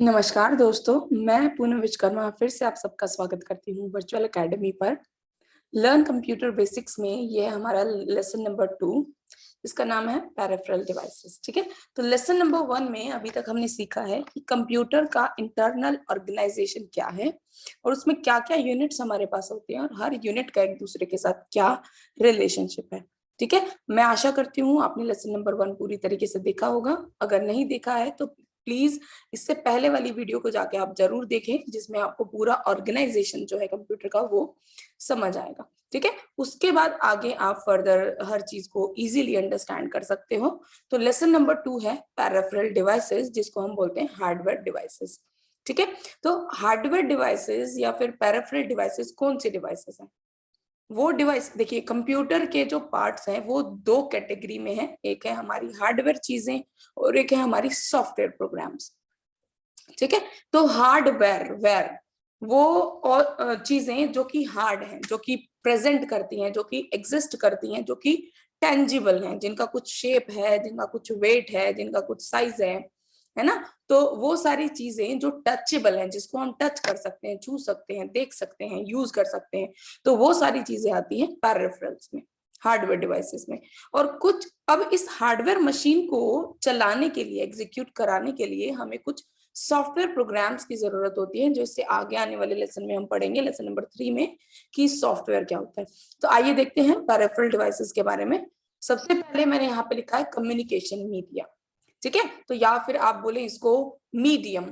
नमस्कार दोस्तों, मैं पूनम विश्वकर्मा फिर से आप सबका स्वागत करती हूँ वर्चुअल एकेडमी पर। लर्न कंप्यूटर बेसिक्स में ये हमारा लेसन नंबर 2, इसका नाम है पेरिफेरल डिवाइसेस। ठीक है, तो लेसन नंबर 1 में अभी तक हमने सीखा है कि कंप्यूटर का इंटरनल ऑर्गेनाइजेशन क्या है और उसमें क्या क्या यूनिट्स हमारे पास होते हैं और हर यूनिट का एक दूसरे के साथ क्या रिलेशनशिप है। ठीक है, मैं आशा करती हूँ आपने लेसन नंबर 1 पूरी तरीके से देखा होगा। अगर नहीं देखा है तो प्लीज इससे पहले वाली वीडियो को जाके आप जरूर देखें, जिसमें आपको पूरा ऑर्गेनाइजेशन जो है कंप्यूटर का वो समझ आएगा। ठीक है, उसके बाद आगे आप फर्दर हर चीज को इजीली अंडरस्टैंड कर सकते हो। तो लेसन नंबर 2 है पेरिफेरल डिवाइसेस, जिसको हम बोलते हैं हार्डवेयर डिवाइसेस। ठीक है, तो हार्डवेयर डिवाइसेस या फिर पेरिफेरल डिवाइसेस कौन सी डिवाइसेस हैं? वो डिवाइस देखिए, कंप्यूटर के जो पार्ट्स हैं वो दो कैटेगरी में है। एक है हमारी हार्डवेयर चीजें और एक है हमारी सॉफ्टवेयर प्रोग्राम्स। ठीक है, तो हार्डवेयर वो और चीजें जो कि हार्ड हैं, जो कि प्रेजेंट करती हैं, जो कि एग्जिस्ट करती हैं, जो कि टेंजिबल हैं, जिनका कुछ शेप है, जिनका कुछ वेट है, जिनका कुछ साइज है ना। तो वो सारी चीजें जो टचेबल हैं, जिसको हम टच कर सकते हैं, छू सकते हैं, देख सकते हैं, यूज कर सकते हैं, तो वो सारी चीजें आती हैं पेरिफेरल्स में, हार्डवेयर डिवाइसेस में। और कुछ अब इस हार्डवेयर मशीन को चलाने के लिए, एग्जीक्यूट कराने के लिए हमें कुछ सॉफ्टवेयर प्रोग्राम्स की जरूरत होती है, जो इससे आगे आने वाले लेसन में हम पढ़ेंगे, लेसन नंबर 3 में, कि सॉफ्टवेयर क्या होता है। तो आइए देखते हैं पेरिफेरल डिवाइसेस के बारे में। सबसे पहले मैंने यहाँ पे लिखा है कम्युनिकेशन मीडिया। ठीक है, तो या फिर आप बोले इसको मीडियम,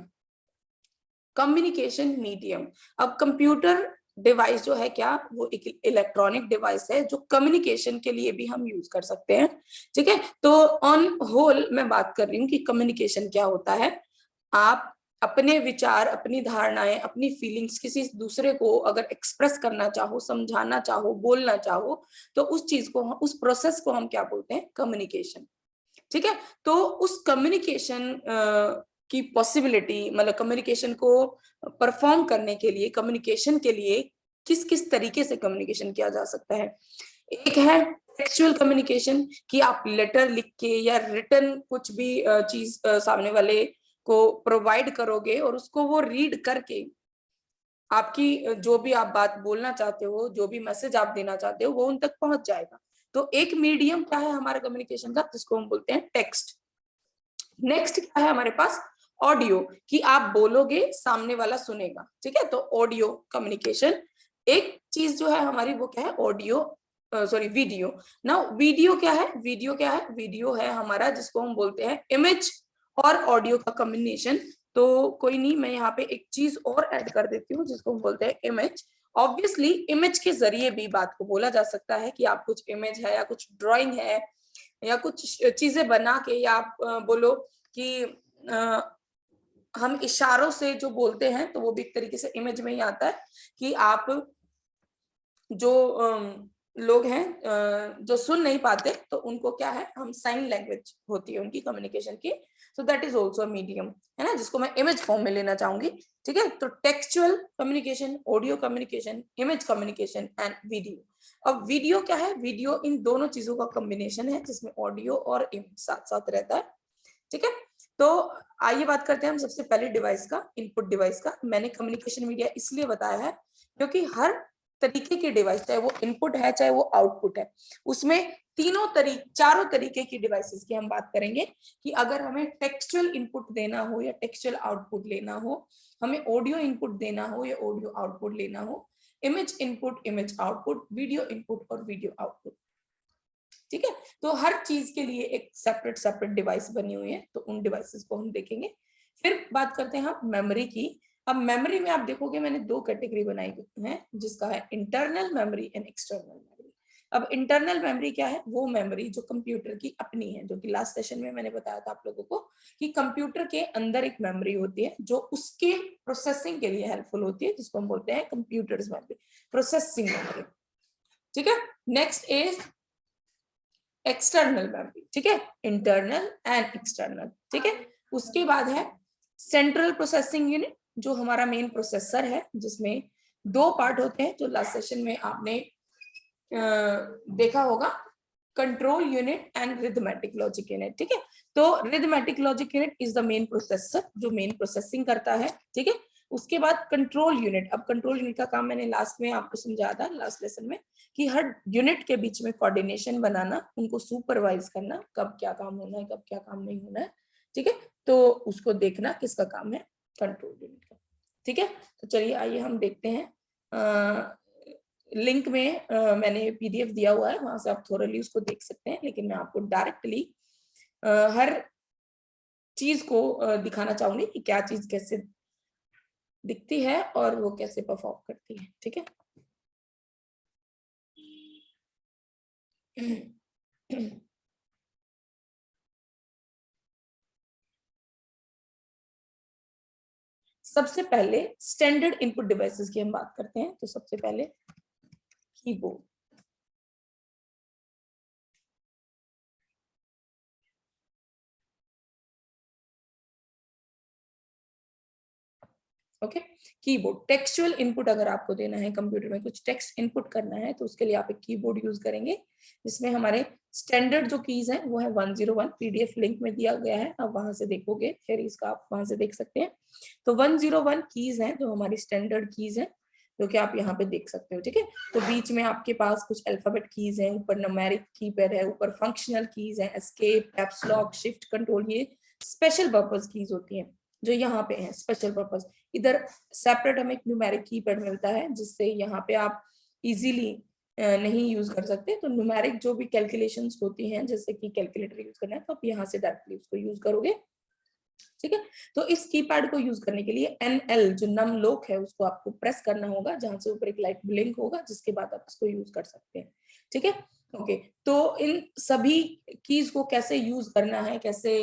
कम्युनिकेशन मीडियम। अब कंप्यूटर डिवाइस जो है क्या, वो एक इलेक्ट्रॉनिक डिवाइस है जो कम्युनिकेशन के लिए भी हम यूज कर सकते हैं। ठीक है, तो ऑन होल मैं बात कर रही हूँ कि कम्युनिकेशन क्या होता है। आप अपने विचार, अपनी धारणाएं, अपनी फीलिंग्स किसी दूसरे को अगर एक्सप्रेस करना चाहो, समझाना चाहो, बोलना चाहो, तो उस चीज को, उस प्रोसेस को हम क्या बोलते हैं? कम्युनिकेशन। ठीक है, तो उस कम्युनिकेशन की पॉसिबिलिटी, मतलब कम्युनिकेशन को परफॉर्म करने के लिए, कम्युनिकेशन के लिए किस किस तरीके से कम्युनिकेशन किया जा सकता है। एक है टेक्सचुअल कम्युनिकेशन, कि आप लेटर लिख के या रिटन कुछ भी चीज सामने वाले को प्रोवाइड करोगे और उसको वो रीड करके आपकी जो भी आप बात बोलना चाहते हो, जो भी मैसेज आप देना चाहते हो, वो उन तक पहुंच जाएगा। तो एक मीडियम क्या है हमारे कम्युनिकेशन का, जिसको हम बोलते हैं टेक्स्ट। नेक्स्ट क्या है हमारे पास? ऑडियो, कि आप बोलोगे, सामने वाला सुनेगा। ठीक है, तो ऑडियो कम्युनिकेशन। एक चीज जो है हमारी, वो क्या है? Audio, sorry, video. ना वीडियो क्या है? वीडियो क्या है? वीडियो है हमारा जिसको हम बोलते हैं इमेज और ऑडियो का कॉम्बिनेशन। तो कोई नहीं, मैं यहाँ पे एक चीज और ऐड कर देती हूँ जिसको हम बोलते हैं इमेज। ऑब्वियसली इमेज के जरिए भी बात को बोला जा सकता है, कि आप कुछ इमेज है या कुछ ड्राइंग है या कुछ चीजें बना के, या आप बोलो कि हम इशारों से जो बोलते हैं, तो वो भी एक तरीके से इमेज में ही आता है। कि आप जो लोग हैं जो सुन नहीं पाते, तो उनको क्या है, हम साइन लैंग्वेज होती है उनकी कम्युनिकेशन की, so that is also medium, है ना, जिसको मैं इमेज फॉर्म में लेना चाहूंगी। ठीक है, तो textual communication, audio communication, image communication and video. अब वीडियो क्या है? वीडियो इन दोनों चीजों का कॉम्बिनेशन है, जिसमें ऑडियो और इमेज साथ साथ रहता है। ठीक है, तो आइए बात करते हैं हम सबसे पहले डिवाइस का, इनपुट डिवाइस का। मैंने कम्युनिकेशन मीडिया इसलिए बताया है क्योंकि हर तरीके की डिवाइस, चाहे वो इनपुट है चाहे वो आउटपुट है, उसमें चारों तरीके की डिवाइसेस की हम बात करेंगे। कि अगर हमें टेक्सचुअल इनपुट देना हो या टेक्सचुअल आउटपुट लेना हो, हमें ऑडियो इनपुट देना हो या ऑडियो आउटपुट लेना हो, image input, image output, video input और वीडियो आउटपुट। ठीक है, तो हर चीज के लिए एक सेपरेट सेपरेट डिवाइस बनी हुई है, तो उन डिवाइसेस को हम देखेंगे। फिर बात करते हैं हम मेमोरी की। अब मेमोरी में आप देखोगे मैंने दो कैटेगरी बनाई है, जिसका है internal memory and external memory. अब इंटरनल मेमोरी क्या है? वो मेमोरी जो कंप्यूटर की अपनी है, जो कि लास्ट सेशन में मैंने बताया था आप लोगों को, कि कंप्यूटर के अंदर एक मेमोरी होती है जो उसके प्रोसेसिंग के लिए हेल्पफुल होती है, जिसको हम बोलते हैं कंप्यूटर्स मेमोरी, प्रोसेसिंग मेमोरी। ठीक है, नेक्स्ट इज एक्सटर्नल मेमोरी। ठीक है, इंटरनल एंड एक्सटर्नल। ठीक है, उसके बाद है सेंट्रल प्रोसेसिंग यूनिट, जो हमारा मेन प्रोसेसर है, जिसमें दो पार्ट होते हैं, जो लास्ट सेशन में आपने देखा होगा। Control unit and arithmetic logic unit, ठीक है। तो arithmetic logic unit is the main processor जो मेन प्रोसेसिंग करता है, ठीक है। उसके बाद कंट्रोल यूनिट, अब कंट्रोल यूनिट का काम मैंने लास्ट में आपको समझाया था लास्ट लेसन में कि हर यूनिट के बीच में कोऑर्डिनेशन बनाना, उनको सुपरवाइज करना, कब क्या काम होना है कब क्या काम नहीं होना है, ठीक है। तो उसको देखना किसका काम है, कंट्रोल यूनिट का, ठीक है। तो चलिए आइए हम देखते हैं, लिंक में मैंने पीडीएफ दिया हुआ है, वहां से आप थोरली उसको देख सकते हैं, लेकिन मैं आपको डायरेक्टली हर चीज को दिखाना चाहूंगी कि क्या चीज कैसे दिखती है और वो कैसे परफॉर्म करती है, ठीक है। सबसे पहले स्टैंडर्ड इनपुट डिवाइसेस की हम बात करते हैं। तो सबसे पहले keyboard, okay. Keyboard textual input अगर आपको देना है, कंप्यूटर में कुछ टेक्स्ट इनपुट करना है, तो उसके लिए आप एक कीबोर्ड यूज करेंगे, जिसमें हमारे स्टैंडर्ड जो कीज है वो है 101, पीडीएफ लिंक में दिया गया है, आप वहां से देखोगे, फिर इसका आप वहां से देख सकते हैं। तो 101 कीज है जो हमारी स्टैंडर्ड कीज है, जो कि आप यहाँ पे देख सकते हो, ठीक है। तो बीच में आपके पास कुछ अल्फाबेट कीज है, ऊपर न्यूमेरिक कीपैड है, ऊपर फंक्शनल कीज है, escape, caps lock, shift, control, ये स्पेशल पर्पस कीज होती हैं जो यहाँ पे है स्पेशल पर्पस। इधर सेपरेट हमें एक न्यूमेरिक कीपैड मिलता है, जिससे यहाँ पे आप इजीली नहीं यूज कर सकते। तो न्यूमेरिक जो भी कैलकुलेशंस होती हैं, जैसे कि कैलकुलेटर यूज करना है, तो आप यहाँ से डायरेक्टली उसको यूज करोगे, ठीक है। तो इस कीपैड को यूज करने के लिए NL जो नम लोक है उसको आपको प्रेस करना होगा, जहां से ऊपर एक लाइट ब्लिंक होगा, जिसके बाद आप इसको यूज कर सकते हैं, ठीक है। ओके, तो इन सभी कीज को कैसे यूज करना है, कैसे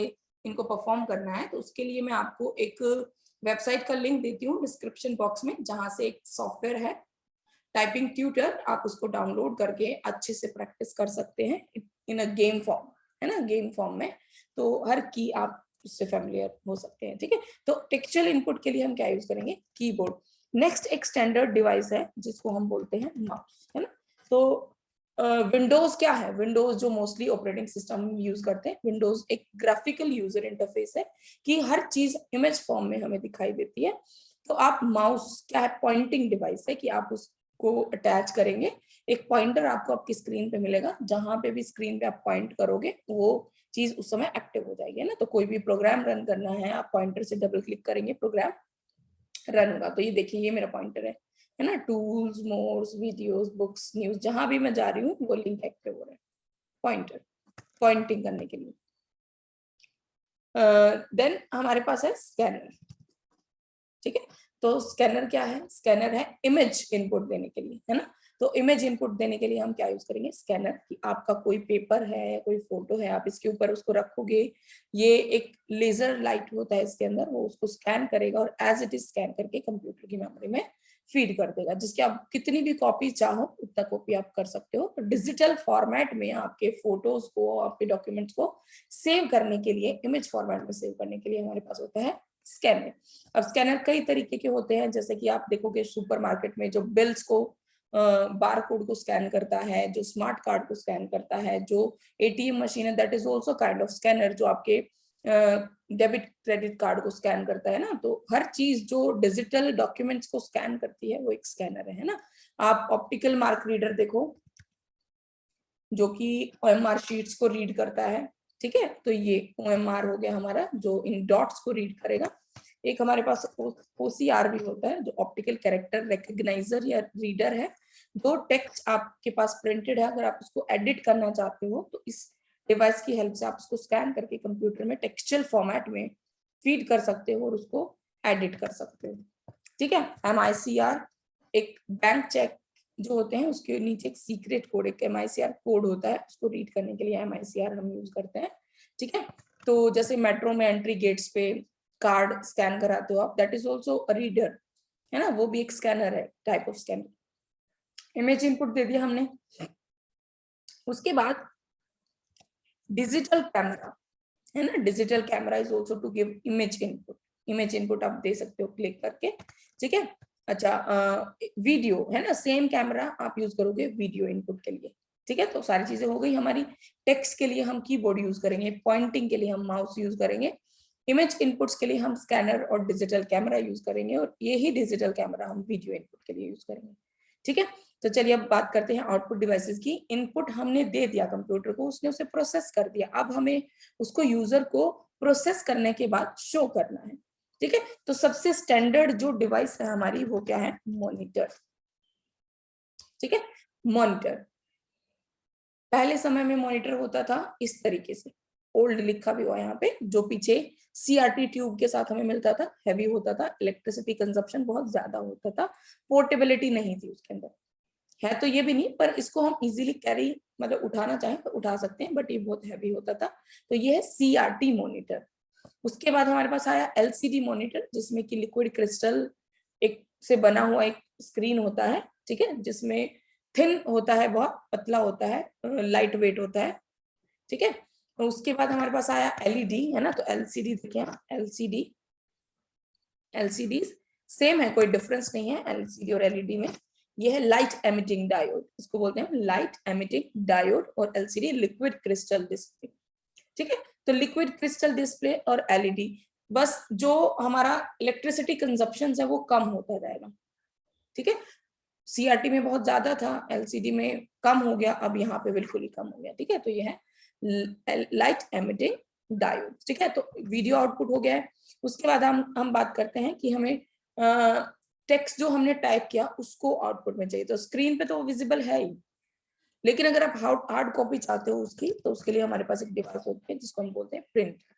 इनको परफॉर्म करना है, तो उसके लिए मैं आपको एक वेबसाइट का लिंक देती हूँ डिस्क्रिप्शन बॉक्स में, जहां से एक सॉफ्टवेयर है टाइपिंग ट्यूटर, आप उसको डाउनलोड करके अच्छे से प्रैक्टिस कर सकते हैं इन अ गेम फॉर्म, है ना, गेम फॉर्म में। तो हर की आप उससे फैमिलियर हो सकते हैं, ठीक है। तो टेक्सचुअल इनपुट के लिए हम क्या यूज करेंगे, कीबोर्ड। नेक्स्ट एक स्टैंडर्ड डिवाइस है जिसको हम बोलते हैं माउस, है ना। तो विंडोज क्या है, विंडोज जो मोस्टली ऑपरेटिंग सिस्टम यूज करते हैं, विंडोज एक ग्राफिकल यूजर इंटरफेस है कि हर चीज इमेज फॉर्म में हमें दिखाई देती है। तो आप माउस क्या है, पॉइंटिंग डिवाइस है कि आप उसको अटैच करेंगे, एक पॉइंटर आपको आपकी स्क्रीन पे मिलेगा, जहां पे भी स्क्रीन पे आप पॉइंट करोगे वो चीज उस समय एक्टिव हो जाएगी, है ना। तो कोई भी प्रोग्राम रन करना है, आप पॉइंटर से डबल क्लिक करेंगे, प्रोग्राम रन होगा। तो ये देखिए, ये मेरा पॉइंटर है ना, टूल्स, मोर्स, वीडियोस, बुक्स, न्यूज, जहां भी मैं जा रही हूँ वो लिंक एक्टिव हो रहा है, पॉइंटर पॉइंटिंग करने के लिए। देन हमारे पास है स्कैनर, ठीक है। तो स्कैनर क्या है, स्कैनर है इमेज इनपुट देने के लिए, है ना। तो इमेज इनपुट देने के लिए हम क्या यूज करेंगे, स्कैनर। कि आपका कोई पेपर है, कोई फोटो है, आप इसके ऊपर उसको रखोगे, ये एक लेजर लाइट होता है इसके अंदर, वो उसको स्कैन करेगा और एज इट इज स्कैन करके कंप्यूटर की मेमोरी में फीड कर देगा, जिसके आप कितनी भी कॉपी चाहो उतना कॉपी आप कर सकते हो। तो डिजिटल फॉर्मेट में आपके फोटोज को, आपके डॉक्यूमेंट्स को सेव करने के लिए, इमेज फॉर्मेट में सेव करने के लिए हमारे पास होता है स्कैनर। अब स्कैनर कई तरीके के होते हैं, जैसे कि आप देखोगे सुपरमार्केट में जो बिल्स को, बार कोड को स्कैन करता है, जो स्मार्ट कार्ड को स्कैन करता है, जो एटीएम मशीन है, that is also kind of scanner, जो आपके डेबिट क्रेडिट कार्ड को स्कैन करता है ना। तो हर चीज जो डिजिटल डॉक्यूमेंट्स को स्कैन करती है वो एक स्कैनर है ना। आप ऑप्टिकल मार्क रीडर देखो, जो कि OMR शीट्स को रीड करता है, ठीक है। तो ये OMR हो गया हमारा, जो इन डॉट्स को रीड करेगा। एक हमारे पास OCR भी होता है, जो ऑप्टिकल कैरेक्टर रिकग्नाइजर या रीडर है। जो टेक्स्ट आपके पास प्रिंटेड है, अगर आप उसको एडिट करना चाहते हो, तो इस डिवाइस की हेल्प से आप उसको स्कैन करके कंप्यूटर में टेक्सचुअल फॉर्मेट में फीड कर सकते हो और उसको एडिट कर सकते हो, ठीक है। MICR एक बैंक चेक जो होते हैं उसके नीचे एक सीक्रेट कोड, एक MICR कोड होता है, उसको रीड करने के लिए MICR हम यूज करते हैं, ठीक है। तो जैसे मेट्रो में एंट्री गेट्स पे कार्ड स्कैन कराते हो आप, that is also a reader, है ना, वो भी एक स्कैनर है, type of scanner. Image input दे दिया हमने। उसके बाद डिजिटल कैमरा, है ना, digital camera is also to give image input. Image input आप दे सकते हो क्लिक करके, ठीक है। अच्छा, वीडियो है ना, सेम कैमरा आप यूज करोगे वीडियो इनपुट के लिए, ठीक है, तो सारी चीजें हो गई हमारी। टेक्स्ट के लिए हम कीबोर्ड यूज करेंगे, पॉइंटिंग के लिए हम माउस यूज करेंगे, इमेज इनपुट्स के लिए हम स्कैनर और डिजिटल कैमरा यूज करेंगे, और यही डिजिटल कैमरा हम वीडियो इनपुट के लिए यूज करेंगे। ठीक है, तो चलिए अब बात करते हैं आउटपुट डिवाइसेस की। इनपुट हमने दे दिया कंप्यूटर को, उसने उसे प्रोसेस कर दिया, अब हमें उसको यूजर को प्रोसेस करने के बाद शो करना है। ठीक है, तो सबसे स्टैंडर्ड जो डिवाइस है हमारी वो क्या है, मॉनिटर। ठीक है, मॉनिटर। पहले समय में मॉनिटर होता था इस तरीके से, ओल्ड लिखा भी हुआ यहाँ पे, जो पीछे सीआरटी ट्यूब के साथ हमें मिलता था, हैवी होता था, इलेक्ट्रिसिटी कंजप्शन बहुत ज्यादा होता था, पोर्टेबिलिटी नहीं थी उसके अंदर, है तो ये भी नहीं, पर इसको हम इजीली कैरी मतलब उठाना चाहें तो उठा सकते हैं, बट ये बहुत हैवी होता था। तो ये है सीआरटी मॉनिटर। उसके बाद हमारे पास आया एलसीडी मॉनिटर, जिसमें कि लिक्विड क्रिस्टल एक से बना हुआ एक स्क्रीन होता है, ठीक है, जिसमें थिन होता है, बहुत पतला होता है, लाइट वेट होता है। ठीक है, तो उसके बाद हमारे पास आया एलईडी, है ना, तो एलसीडी देखिए, एलसीडी, एलसीडी सेम है, कोई डिफरेंस नहीं है एलसीडी और एलईडी में। ये है लाइट एमिटिंग डायोड, इसको बोलते हैं लाइट एमिटिंग डायोड, और एलसीडी लिक्विड क्रिस्टल डिस्प्ले। ठीक है, तो लिक्विड क्रिस्टल डिस्प्ले और एलईडी, बस जो हमारा इलेक्ट्रिसिटी कंजप्शन है वो कम होता जाएगा। ठीक है, सीआरटी में बहुत ज्यादा था, एलसीडी में कम हो गया, अब यहाँ पे बिल्कुल ही कम हो गया। ठीक है, तो ये है लाइट एमिटिंग डायोड। ठीक है, तो वीडियो आउटपुट हो गया है। उसके बाद हम बात करते हैं कि हमें टेक्स्ट जो हमने टाइप किया उसको आउटपुट में चाहिए, तो स्क्रीन पे तो विजिबल है ही, लेकिन अगर आप हार्ड कॉपी चाहते हो उसकी, तो उसके लिए हमारे पास एक डिवाइस होती है जिसको हम बोलते हैं प्रिंटर।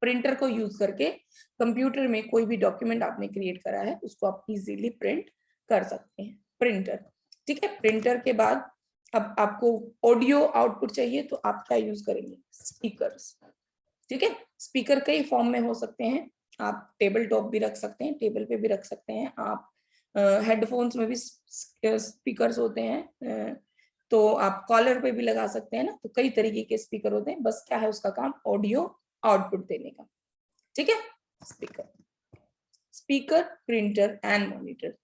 प्रिंटर को यूज करके कंप्यूटर में कोई भी डॉक्यूमेंट आपने क्रिएट करा है उसको आप इजीली प्रिंट कर सकते हैं, प्रिंटर। ठीक है, प्रिंटर के बाद अब आपको ऑडियो आउटपुट चाहिए, तो आप क्या यूज करेंगे, स्पीकर्स। ठीक है, स्पीकर कई फॉर्म में हो सकते हैं, आप टेबल टॉप भी रख सकते हैं, टेबल पे भी रख सकते हैं आप, हेडफोन्स में भी स्पीकर्स होते हैं, तो आप कॉलर पे भी लगा सकते हैं ना, तो कई तरीके के स्पीकर होते हैं, बस क्या है उसका काम, ऑडियो आउटपुट देने का। ठीक है, speaker, speaker, printer and monitor,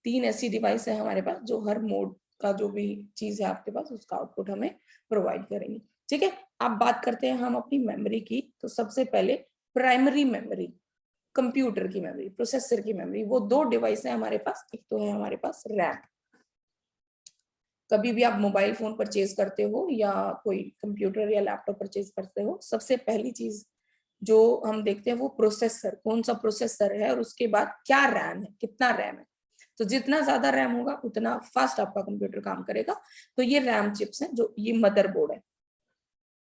तीन ऐसी डिवाइस है हमारे पास जो हर मोड का जो भी चीज है आपके पास उसका आउटपुट हमें प्रोवाइड करेंगे। ठीक है, अब बात करते हैं हम अपनी मेमोरी की। तो सबसे पहले प्राइमरी मेमोरी, कंप्यूटर की मेमोरी, प्रोसेसर की मेमोरी, वो दो डिवाइस है हमारे पास। एक तो है हमारे पास रैम, कभी भी आप मोबाइल फोन परचेज करते हो या कोई कंप्यूटर या लैपटॉप परचेज करते हो, सबसे पहली चीज जो हम देखते हैं वो प्रोसेसर, कौन सा प्रोसेसर है, और उसके बाद क्या रैम है, कितना रैम है। तो जितना ज्यादा रैम होगा उतना फास्ट आपका कंप्यूटर काम करेगा। तो ये रैम चिप्स हैं, जो ये मदरबोर्ड है,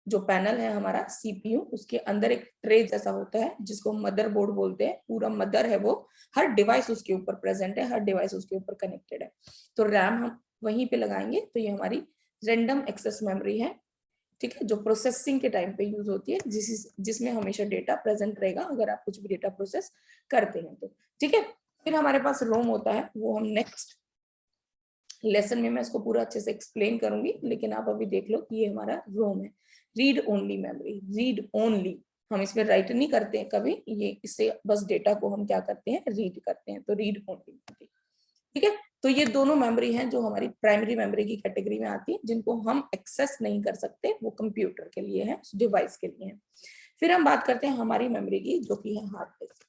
जो पैनल है हमारा सीपीयू, उसके अंदर एक ट्रे जैसा होता है जिसको मदरबोर्ड बोलते हैं, पूरा मदर है वो, हर डिवाइस उसके ऊपर प्रेजेंट है, हर डिवाइस उसके ऊपर कनेक्टेड है। तो रैम हम वहीं पे लगाएंगे, तो ये हमारी रैंडम एक्सेस मेमोरी है। ठीक है, जो प्रोसेसिंग के टाइम पे यूज होती है, जिसमें हमेशा डेटा प्रेजेंट रहेगा अगर आप कुछ भी डेटा प्रोसेस करते हैं तो। ठीक है, फिर हमारे पास रोम होता है, वो हम नेक्स्ट लेसन में मैं इसको पूरा अच्छे से एक्सप्लेन करूंगी, लेकिन आप अभी देख लो कि ये हमारा रोम है, read only memory, read only, हम इसमें राइट नहीं करते हैं कभी, ये इससे बस डेटा को हम क्या करते हैं, रीड करते हैं, तो रीड ओनली मेमोरी। ठीक है, तो ये दोनों मेमोरी हैं जो हमारी प्राइमरी मेमोरी की कैटेगरी में आती है, जिनको हम एक्सेस नहीं कर सकते, वो कंप्यूटर के लिए है, डिवाइस के लिए है। फिर हम बात करते हैं हमारी मेमोरी की, जो कि है हार्ड डिस्क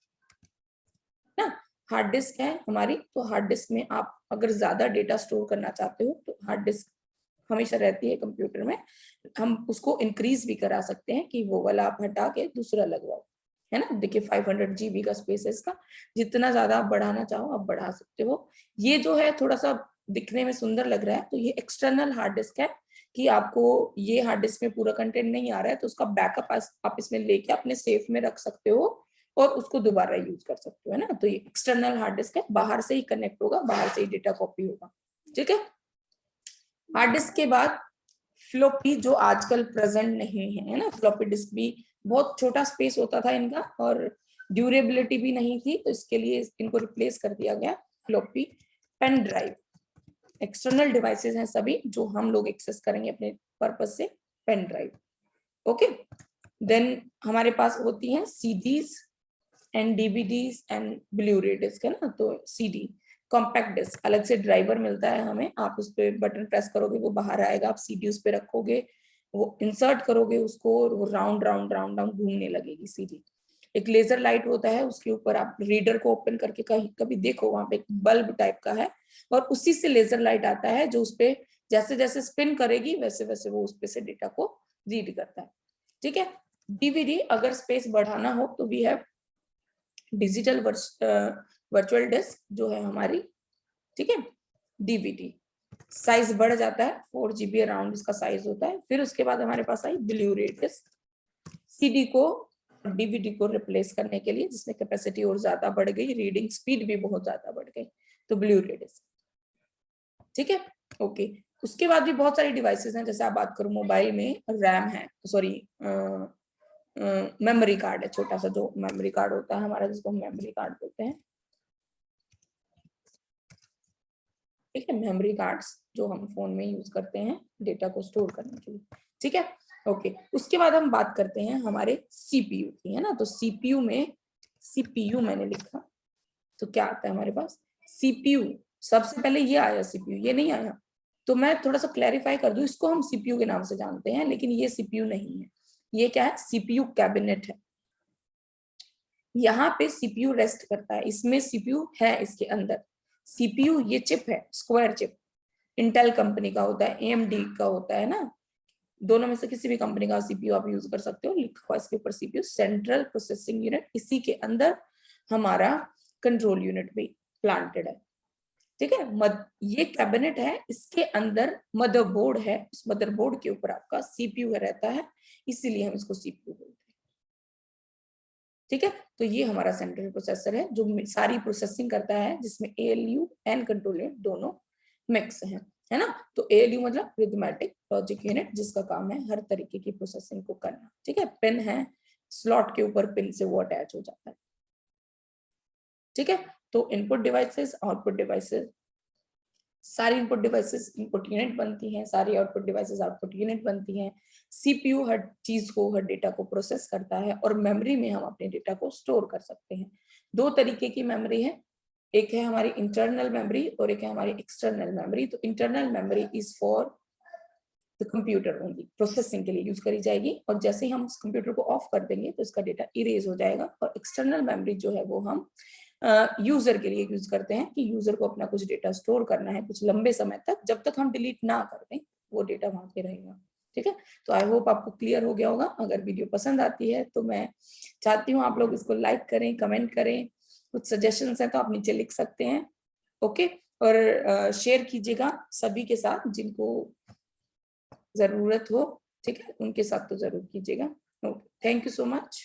ना। हार्ड डिस्क है हमारी, तो हार्ड डिस्क में आप अगर ज्यादा डेटा स्टोर करना चाहते हो तो हार्ड डिस्क हमेशा रहती है कंप्यूटर में, हम उसको इंक्रीज भी करा सकते हैं कि वो वाला आप हटा के दूसरा लगवाओ, है ना। देखिए 500 GB का स्पेस है इसका, जितना ज्यादा आप बढ़ाना चाहो आप बढ़ा सकते हो। ये जो है थोड़ा सा दिखने में सुंदर लग रहा है, तो ये एक्सटर्नल हार्ड डिस्क है, कि आपको ये हार्ड डिस्क में पूरा कंटेंट नहीं आ रहा है तो उसका बैकअप आप इसमें लेके अपने सेफ में रख सकते हो और उसको दोबारा यूज कर सकते हो, है ना। तो ये एक्सटर्नल हार्ड डिस्क है, बाहर से ही कनेक्ट होगा, बाहर से ही डेटा कॉपी होगा। ठीक है, हार्ड डिस्क के बाद फ्लॉपी, जो आजकल प्रेजेंट नहीं है ना। फ्लॉपी डिस्क भी बहुत छोटा स्पेस होता था इनका और ड्यूरेबिलिटी भी नहीं थी, तो इसके लिए इनको रिप्लेस कर दिया गया floppy pen drive. External devices हैं सभी जो हम लोग एक्सेस करेंगे अपने पर्पज से, पेन ड्राइव। ओके, देन हमारे पास होती हैं CDs and DVDs and blue रे डिस्क, है ना। तो सीडी, कॉम्पैक्ट डिस्क, अलग से ड्राइवर मिलता है हमें, आप उस पर बटन प्रेस करोगे वो बाहर आएगा, आप सीडी उस पर रखोगे, वो इंसर्ट करोगे उसको और वो राउंड राउंड राउंड राउंड घूमने लगेगी सीडी। एक लेजर लाइट होता है, उसके ऊपर आप रीडर को ओपन करके कहीं कभी देखो, वहां पे एक बल्ब टाइप का है और उसी से लेजर लाइट आता है जो उस पे जैसे जैसे स्पिन करेगी वैसे वैसे वो उस पे से डेटा को रीड करता है। ठीक है। डीवीडी अगर स्पेस बढ़ाना हो तो we have digital virtual disk जो है हमारी, ठीक है। डीवीडी साइज बढ़ जाता है, 4 GB अराउंड इसका साइज होता है। फिर उसके बाद हमारे पास आई ब्लू रे डिस्क, सीडी को डीवीडी को रिप्लेस करने के लिए, जिसमें कैपेसिटी और ज्यादा बढ़ गई, रीडिंग स्पीड भी बहुत ज्यादा बढ़ गई, तो ब्लू रे डिस्क। ठीक है, ओके। उसके बाद भी बहुत सारी डिवाइसेस हैं, जैसे आप बात करो मोबाइल में रैम है, सॉरी मेमोरी कार्ड है, छोटा सा जो मेमोरी कार्ड होता है हमारा, जिसको हम मेमोरी कार्ड बोलते हैं। ठीक है, मेमोरी कार्ड्स जो हम फोन में यूज करते हैं डेटा को स्टोर करने के लिए। ठीक है, ओके। उसके बाद हम बात करते हैं हमारे सीपीयू की, है ना। तो सीपीयू में, सीपीयू मैंने लिखा तो क्या आता है हमारे पास, सीपीयू सबसे पहले ये आया, सीपीयू ये नहीं आया। तो मैं थोड़ा सा क्लैरिफाई कर दूं, इसको हम सीपीयू के नाम से जानते हैं, लेकिन ये सीपीयू नहीं है, ये क्या है, सीपीयू कैबिनेट है। यहाँ पे सीपीयू रेस्ट करता है, इसमें सीपीयू है इसके अंदर। सीपीयू ये चिप है, स्क्वायर चिप, इंटेल कंपनी का होता है, एएमडी का होता है ना, दोनों में से किसी भी कंपनी का सीपीयू आप यूज कर सकते हो। लिखा हुआ इसके ऊपर सीपीयू, सेंट्रल प्रोसेसिंग यूनिट, इसी के अंदर हमारा कंट्रोल यूनिट भी प्लांटेड है। ठीक है, ये कैबिनेट है, इसके अंदर मदरबोर्ड है, उस मदरबोर्ड के ऊपर आपका सीपीयू रहता है, इसीलिए हम इसको सीपीयू बोलते हैं। ठीक है, तो ये हमारा सेंट्रल प्रोसेसर है जो सारी प्रोसेसिंग करता है, जिसमें एएलयू एंड कंट्रोल यूनिट दोनों मिक्स हैं, है ना। तो एएलयू मतलब अरिथमेटिक लॉजिक यूनिट, जिसका काम है हर तरीके की प्रोसेसिंग को करना। ठीक है, पिन है, स्लॉट के ऊपर पिन से वो अटैच हो जाता है। ठीक है, तो इनपुट डिवाइसेस, आउटपुट डिवाइसेस, सारी इनपुट डिवाइसेस इनपुट यूनिट बनती हैं, सारी आउटपुट डिवाइसेस आउटपुट यूनिट बनती हैं। सीपीयू हर चीज को, हर डेटा को प्रोसेस करता है, और मेमोरी में हम अपने डेटा को स्टोर कर सकते हैं। दो तरीके की मेमोरी है, एक है हमारी इंटरनल मेमोरी और एक है हमारी एक्सटर्नल मेमोरी। तो internal memory is for the computer only, processing के लिए यूज करी जाएगी, और जैसे ही हम उस कंप्यूटर को ऑफ कर देंगे तो इसका डेटा इरेज हो जाएगा। और एक्सटर्नल मेमोरी जो है वो हम यूजर के लिए यूज करते हैं, कि यूजर को अपना कुछ डेटा स्टोर करना है कुछ लंबे समय तक, जब तक हम डिलीट ना कर दें वो डेटा वहां पे रहेगा। ठीक है, तो आई होप आपको क्लियर हो गया होगा। अगर वीडियो पसंद आती है तो मैं चाहती हूँ आप लोग इसको लाइक करें, कमेंट करें, कुछ सजेशंस हैं तो आप नीचे लिख सकते हैं। ओके, और शेयर कीजिएगा सभी के साथ जिनको जरूरत हो। ठीक है, उनके साथ तो जरूर कीजिएगा। Okay, thank you so much.